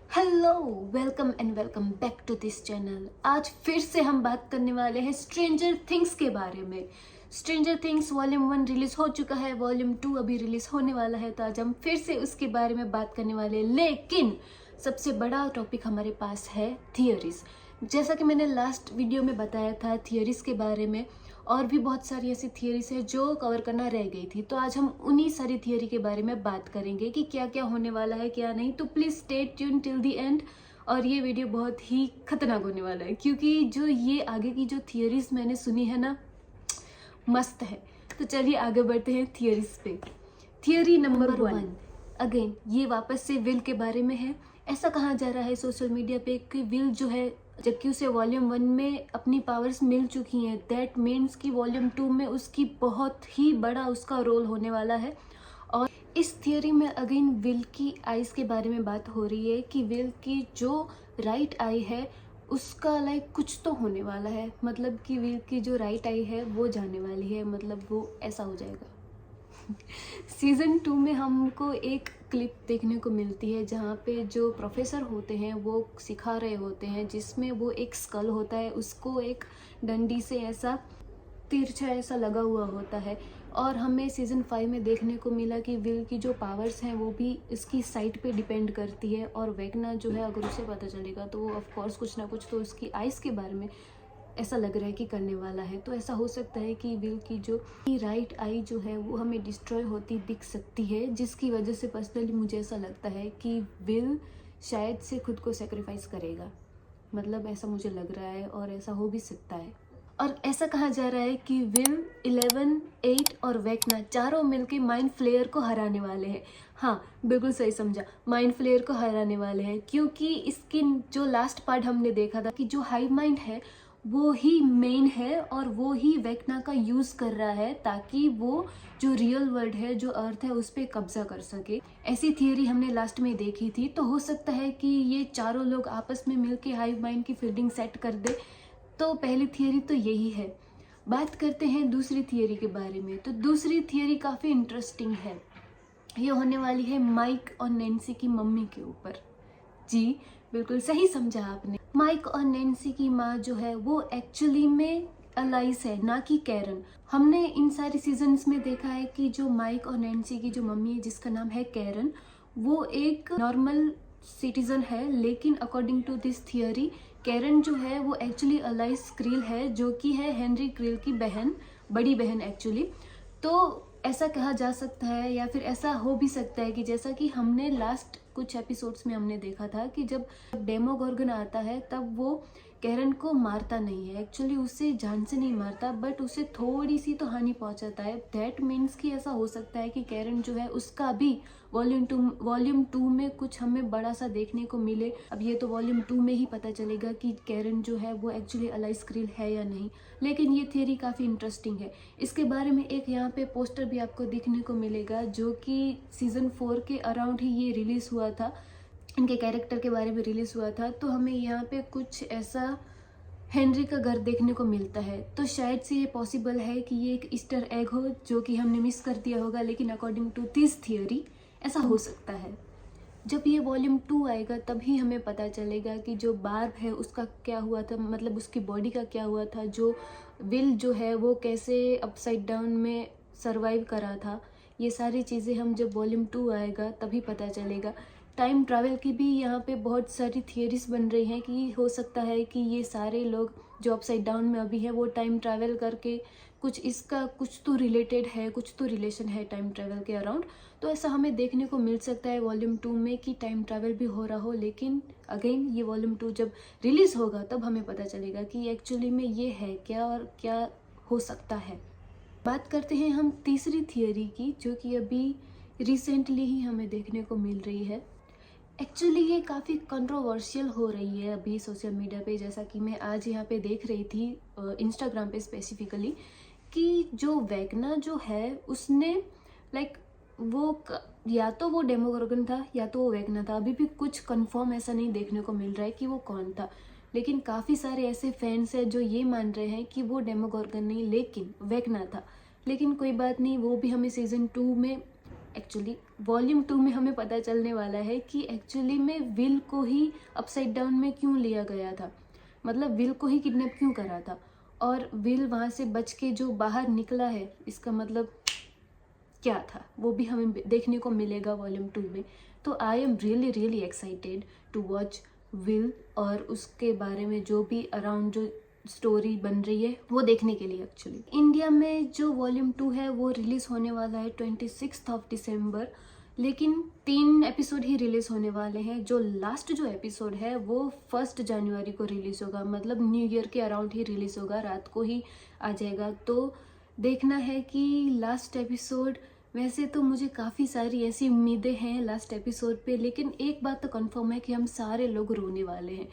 Hello, welcome and welcome back to this channel. आज फिर से हम बात करने वाले हैं स्ट्रेंजर थिंग्स के बारे में। स्ट्रेंजर थिंग्स वॉल्यूम 1 रिलीज हो चुका है, वॉल्यूम 2 अभी रिलीज होने वाला है, तो आज हम फिर से उसके बारे में बात करने वाले हैं। लेकिन सबसे बड़ा टॉपिक हमारे पास है थियरीज। जैसा कि मैंने लास्ट वीडियो में बताया था थियरीज के बारे में, और भी बहुत सारी ऐसी थियरीज है जो कवर करना रह गई थी, तो आज हम उन्हीं सारी थियरी के बारे में बात करेंगे कि क्या क्या होने वाला है क्या नहीं। तो please stay tune till the end. और ये वीडियो बहुत ही खतरनाक होने वाला है, क्योंकि जो ये आगे की जो थियरीज मैंने सुनी है ना, मस्त है। तो चलिए आगे बढ़ते हैं थियरीज पे। थियरी नंबर 1, अगेन ये वापस से विल के बारे में है। ऐसा कहा जा रहा है सोशल मीडिया पे कि विल जो है, जबकि उसे वॉल्यूम 1 में अपनी पावर्स मिल चुकी हैं, दैट मीन्स कि वॉल्यूम 2 में उसकी बहुत ही बड़ा उसका रोल होने वाला है। और इस थियरी में अगेन विल की आइज के बारे में बात हो रही है कि विल की जो राइट आई है उसका कुछ तो होने वाला है। मतलब कि विल की जो राइट आई है वो जाने वाली है, मतलब वो ऐसा हो जाएगा। सीजन 2 में हमको एक क्लिप देखने को मिलती है जहाँ पे जो प्रोफेसर होते हैं वो सिखा रहे होते हैं, जिसमें वो एक स्कल होता है, उसको एक डंडी से ऐसा तिरछा ऐसा लगा हुआ होता है। और हमें सीजन 5 में देखने को मिला कि विल की जो पावर्स हैं वो भी इसकी साइट पे डिपेंड करती है। और वेगना जो है, अगर उसे पता चलेगा तो वो ऑफकोर्स कुछ ना कुछ तो उसकी आइज़ के बारे में ऐसा लग रहा है कि करने वाला है। तो ऐसा हो सकता है कि विल की जो राइट आई जो है वो हमें डिस्ट्रॉय होती दिख सकती है, जिसकी वजह से पर्सनली मुझे ऐसा लगता है कि विल शायद से खुद को सेक्रीफाइस करेगा। मतलब ऐसा मुझे लग रहा है, और ऐसा हो भी सकता है। और ऐसा कहा जा रहा है कि विल, 11, 8 और वेक्ना चारों मिलके माइंड फ्लेयर को हराने वाले हैं। हाँ, बिल्कुल सही समझा, माइंड फ्लेयर को हराने वाले हैं, क्योंकि इसकी जो लास्ट पार्ट हमने देखा था कि जो हाइव माइंड है वो ही मेन है, और वो ही वेक्ना का यूज कर रहा है ताकि वो जो रियल वर्ल्ड है, जो अर्थ है, उस पर कब्जा कर सके। ऐसी थियरी हमने लास्ट में देखी थी। तो हो सकता है कि ये चारों लोग आपस में मिलके हाइव माइंड की फील्डिंग सेट कर दे। तो पहली थियरी तो यही है। बात करते हैं दूसरी थियरी के बारे में। तो दूसरी थियरी काफ़ी इंटरेस्टिंग है। ये होने वाली है माइक और नैन्सी की मम्मी के ऊपर। जी, बिल्कुल सही समझा आपने। माइक और नैन्सी की माँ जो है वो एक्चुअली में अलाइस है, ना कि कैरन। हमने इन सारी सीजन्स में देखा है कि जो माइक और नैन्सी की जो मम्मी है, जिसका नाम है कैरन, वो एक नॉर्मल सिटीजन है। लेकिन according to this theory, Karen जो है वो एक्चुअली अलाइस क्रील है, जो कि है हेनरी क्रील की बहन, बड़ी बहन एक्चुअली। तो ऐसा कहा जा सकता है, या फिर ऐसा हो भी सकता है कि जैसा कि हमने लास्ट कुछ एपिसोड्स में हमने देखा था कि जब डेमोगोर्गन आता है तब वो कैरन को मारता नहीं है, एक्चुअली उसे जान से नहीं मारता, बट उसे थोड़ी सी तो हानि पहुंचाता है। दैट मीन्स कि ऐसा हो सकता है कि कैरन जो है उसका भी वॉल्यूम 2 में कुछ हमें बड़ा सा देखने को मिले। अब ये तो वॉल्यूम 2 में ही पता चलेगा कि कैरन जो है वो एक्चुअली अलाइस क्रील है या नहीं। लेकिन ये थियरी काफ़ी इंटरेस्टिंग है। इसके बारे में एक यहाँ पे पोस्टर भी आपको दिखने को मिलेगा, जो कि सीजन 4 के अराउंड ही ये रिलीज हुआ था, इनके कैरेक्टर के बारे में रिलीज हुआ था। तो हमें यहाँ पे कुछ ऐसा हेनरी का घर देखने को मिलता है। तो शायद से ये पॉसिबल है कि ये एक ईस्टर एग हो, जो कि हमने मिस कर दिया होगा। लेकिन अकॉर्डिंग टू दिस थियरी ऐसा हो सकता है। जब ये वॉल्यूम 2 आएगा तभी हमें पता चलेगा कि जो बार्ब है उसका क्या हुआ था, मतलब उसकी बॉडी का क्या हुआ था, जो विल जो है वो कैसे अपसाइड डाउन में सरवाइव करा था। ये सारी चीज़ें हम जब वॉल्यूम 2 आएगा तभी पता चलेगा। टाइम ट्रैवल की भी यहाँ पे बहुत सारी थियरीज बन रही हैं कि हो सकता है कि ये सारे लोग जो अपसाइड डाउन में अभी है वो टाइम ट्रैवल करके कुछ इसका कुछ तो रिलेटेड है, कुछ तो रिलेशन है टाइम ट्रैवल के अराउंड। तो ऐसा हमें देखने को मिल सकता है वॉल्यूम 2 में कि टाइम ट्रैवल भी हो रहा हो। लेकिन अगेन ये वॉल्यूम 2 जब रिलीज होगा तब हमें पता चलेगा कि एक्चुअली में ये है क्या और क्या हो सकता है। बात करते हैं हम तीसरी थियरी की, जो कि अभी रिसेंटली ही हमें देखने को मिल रही है। एक्चुअली ये काफ़ी कंट्रोवर्शियल हो रही है अभी सोशल मीडिया पे, जैसा कि मैं आज यहाँ पे देख रही थी इंस्टाग्राम पे स्पेसिफिकली, कि जो वेगना जो है उसने या तो वो डेमोगोर्गन था या तो वो वेगना था। अभी भी कुछ कंफर्म ऐसा नहीं देखने को मिल रहा है कि वो कौन था। लेकिन काफ़ी सारे ऐसे फैंस हैं जो ये मान रहे हैं कि वो डेमोगोर्गन नहीं लेकिन वेगना था। लेकिन कोई बात नहीं, वो भी हमें सीजन 2 में एक्चुअली वॉल्यूम 2 में हमें पता चलने वाला है कि एक्चुअली में विल को ही अपसाइड डाउन में क्यों लिया गया था, मतलब विल को ही किडनैप क्यों करा था, और विल वहाँ से बच के जो बाहर निकला है इसका मतलब क्या था, वो भी हमें देखने को मिलेगा वॉल्यूम 2 में। तो I am really really excited to watch Will और उसके बारे में जो भी अराउंड जो स्टोरी बन रही है वो देखने के लिए। एक्चुअली इंडिया में जो वॉल्यूम 2 है वो रिलीज होने वाला है 26 दिसंबर, लेकिन 3 एपिसोड ही रिलीज होने वाले हैं। जो लास्ट जो एपिसोड है वो 1 जनवरी को रिलीज होगा, मतलब न्यू ईयर के अराउंड ही रिलीज होगा, रात को ही आ जाएगा। तो देखना है कि लास्ट एपिसोड, वैसे तो मुझे काफ़ी सारी ऐसी उम्मीदें हैं लास्ट एपिसोड पे, लेकिन एक बात तो कंफर्म है कि हम सारे लोग रोने वाले हैं।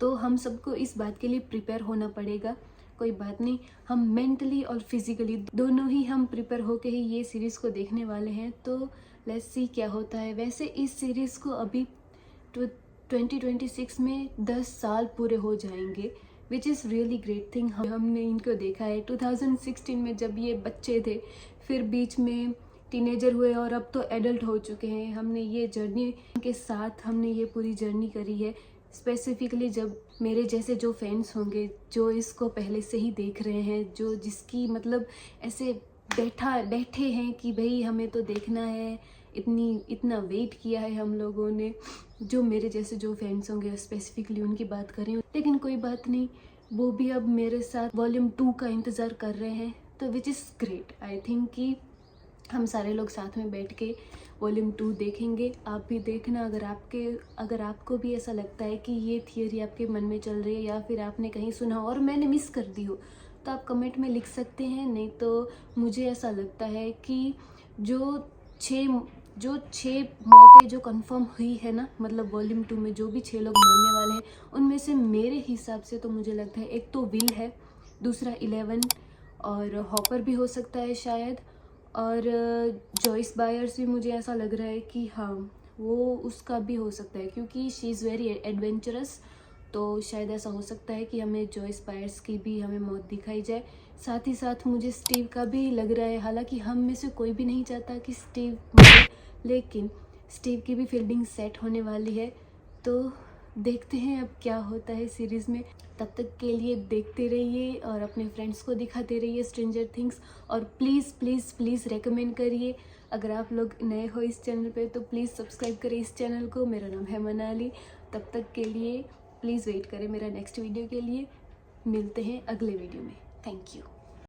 तो हम सबको इस बात के लिए प्रिपेयर होना पड़ेगा। कोई बात नहीं, हम मेंटली और फिजिकली दोनों ही हम प्रिपेयर होके ही ये सीरीज़ को देखने वाले हैं। तो लेट्स सी क्या होता है। वैसे इस सीरीज़ को अभी 2026 में 10 साल पूरे हो जाएंगे, which is really great thing. हमने इनको देखा है 2016 में जब ये बच्चे थे, फिर बीच में टीनेजर हुए और अब तो एडल्ट हो चुके हैं। हमने ये जर्नी के साथ हमने ये पूरी जर्नी करी है। स्पेसिफिकली जब मेरे जैसे जो फैंस होंगे जो इसको पहले से ही देख रहे हैं, जो जिसकी मतलब ऐसे बैठे हैं कि भाई हमें तो देखना है, इतना वेट किया है हम लोगों ने, जो मेरे जैसे जो फैंस होंगे स्पेसिफिकली उनकी बात कर रही हूँ। लेकिन कोई बात नहीं, वो भी अब मेरे साथ वॉल्यूम 2 का इंतज़ार कर रहे हैं, तो which is great. I think कि हम सारे लोग साथ में बैठ के वॉल्यूम 2 देखेंगे। आप भी देखना, अगर आपको भी ऐसा लगता है कि ये थियरी आपके मन में चल रही है या फिर आपने कहीं सुना हो और मैंने मिस कर दी हो, तो आप कमेंट में लिख सकते हैं। नहीं तो मुझे ऐसा लगता है कि जो छः मौतें जो कंफर्म हुई है ना, मतलब वॉल्यूम 2 में जो भी 6 लोग मरने वाले हैं, उनमें से मेरे हिसाब से तो मुझे लगता है एक तो विल है, दूसरा 11 और हॉपर भी हो सकता है शायद, और जॉइस बायर्स भी मुझे ऐसा लग रहा है कि हाँ वो उसका भी हो सकता है, क्योंकि शी इज़ वेरी एडवेंचरस। तो शायद ऐसा हो सकता है कि हमें जॉइस बायर्स की भी हमें मौत दिखाई जाए। साथ ही साथ मुझे स्टीव का भी लग रहा है, हालांकि हम में से कोई भी नहीं चाहता कि स्टीव मरे, लेकिन स्टीव की भी फील्डिंग सेट होने वाली है। तो देखते हैं अब क्या होता है सीरीज़ में। तब तक के लिए देखते रहिए और अपने फ्रेंड्स को दिखाते रहिए स्ट्रेंजर थिंग्स, और प्लीज़ प्लीज़ प्लीज़ रेकमेंड करिए। अगर आप लोग नए हो इस चैनल पे तो प्लीज़ सब्सक्राइब करें इस चैनल को। मेरा नाम है मनाली। तब तक के लिए प्लीज़ वेट करें मेरा नेक्स्ट वीडियो के लिए। मिलते हैं अगले वीडियो में। Thank you.